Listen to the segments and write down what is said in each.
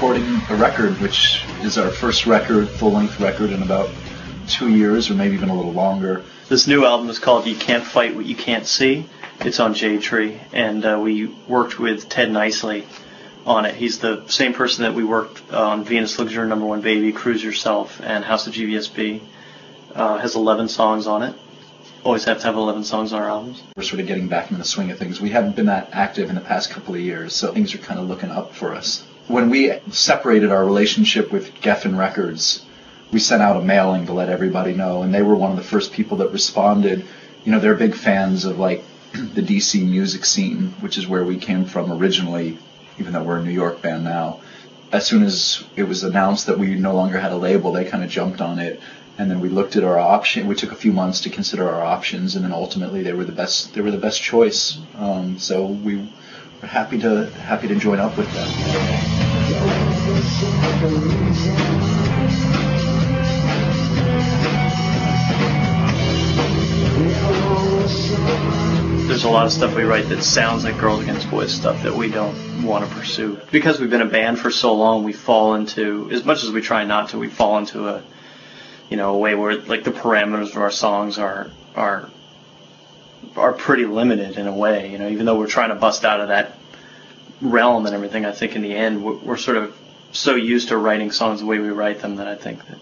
recording a record, which is our first record, full-length record, in about 2 years, or maybe even a little longer. This new album is called You Can't Fight What You Can't See. It's on Jade Tree, and we worked with Ted Nicely on it. He's the same person that we worked on Venus Looks Your Number One Baby, Cruise Yourself, and House of GVSB. Has 11 songs on it. Always have to have 11 songs on our albums. We're sort of getting back into the swing of things. We haven't been that active in the past couple of years, so things are kind of looking up for us. When we separated our relationship with Geffen Records, we sent out a mailing to let everybody know, and they were one of the first people that responded. You know, they're big fans of, like, the DC music scene, which is where we came from originally, even though we're a New York band now. As soon as it was announced that we no longer had a label, they kind of jumped on it. And then we looked at our option. We took a few months to consider our options, and then ultimately they were the best. They were the best choice. So we were happy to join up with them. There's a lot of stuff we write that sounds like Girls Against Boys stuff that we don't want to pursue. Because we've been a band for so long, we fall into, as much as we try not to, we fall into a way where, like, the parameters of our songs are pretty limited in a way. You know, even though we're trying to bust out of that realm and everything, I think in the end we're sort of so used to writing songs the way we write them that I think that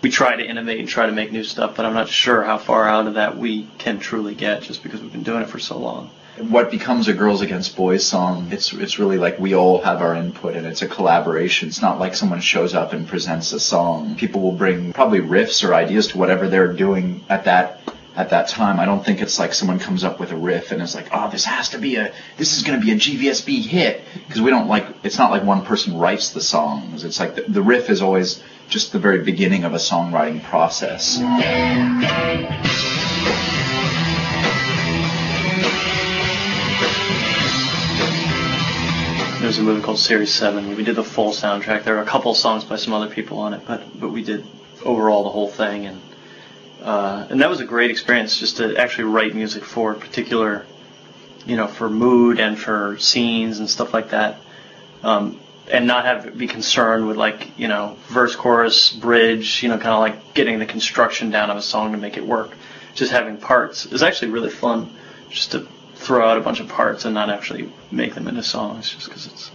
we try to innovate and try to make new stuff, but I'm not sure how far out of that we can truly get just because we've been doing it for so long. What becomes a Girls Against Boys song, it's really like we all have our input, and it's a collaboration. It's not like someone shows up and presents a song. People will bring probably riffs or ideas to whatever they're doing at that time. I don't think it's like someone comes up with a riff and it's like, oh, this is going to be a GVSB hit, because we don't like, it's not like one person writes the songs. It's like the riff is always just the very beginning of a songwriting process. There's a movie called Series 7. We did the full soundtrack. There are a couple songs by some other people on it, but we did overall the whole thing, and that was a great experience just to actually write music for a particular, for mood and for scenes and stuff like that, and not be concerned with, like, verse, chorus, bridge, kind of like getting the construction down of a song to make it work. Just having parts is actually really fun, just to throw out a bunch of parts and not actually make them into songs, just because it's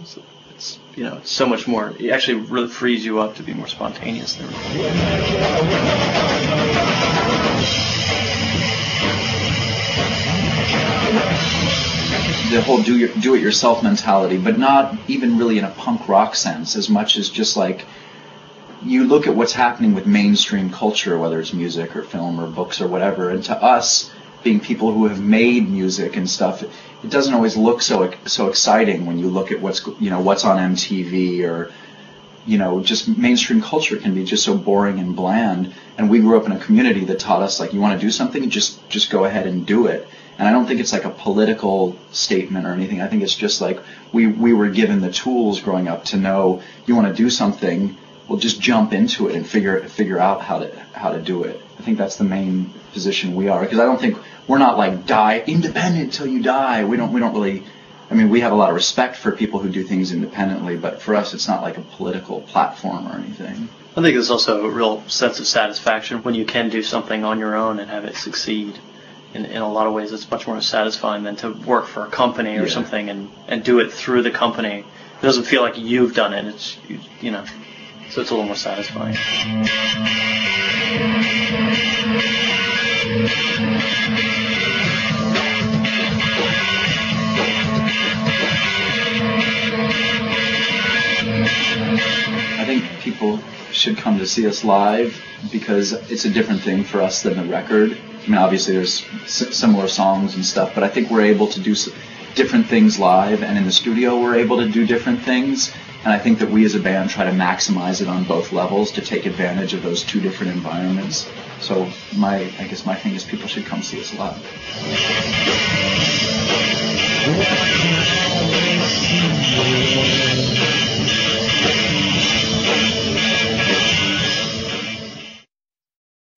so much more. It actually really frees you up to be more spontaneous. The whole do-it-yourself mentality, but not even really in a punk rock sense, as much as just like you look at what's happening with mainstream culture, whether it's music or film or books or whatever, and to us, being people who have made music and stuff, it doesn't always look so exciting when you look at what's on MTV, or just mainstream culture can be just so boring and bland. And we grew up in a community that taught us, like, you want to do something, just go ahead and do it. And I don't think it's like a political statement or anything. I think it's just like we were given the tools growing up to know, you want to do something, well, just jump into it and figure out how to do it. I think that's the main position we are, because I don't think we're not like die independent till you die. We don't really. I mean, we have a lot of respect for people who do things independently, but for us, it's not like a political platform or anything. I think there's also a real sense of satisfaction when you can do something on your own and have it succeed. In a lot of ways, it's much more satisfying than to work for a company or something and do it through the company. It doesn't feel like you've done it. It's so it's a little more satisfying. I think people should come to see us live because it's a different thing for us than the record. I mean, obviously there's similar songs and stuff, but I think we're able to do different things live, and in the studio we're able to do different things. And I think that we as a band try to maximize it on both levels to take advantage of those two different environments. So I guess my thing is people should come see us live.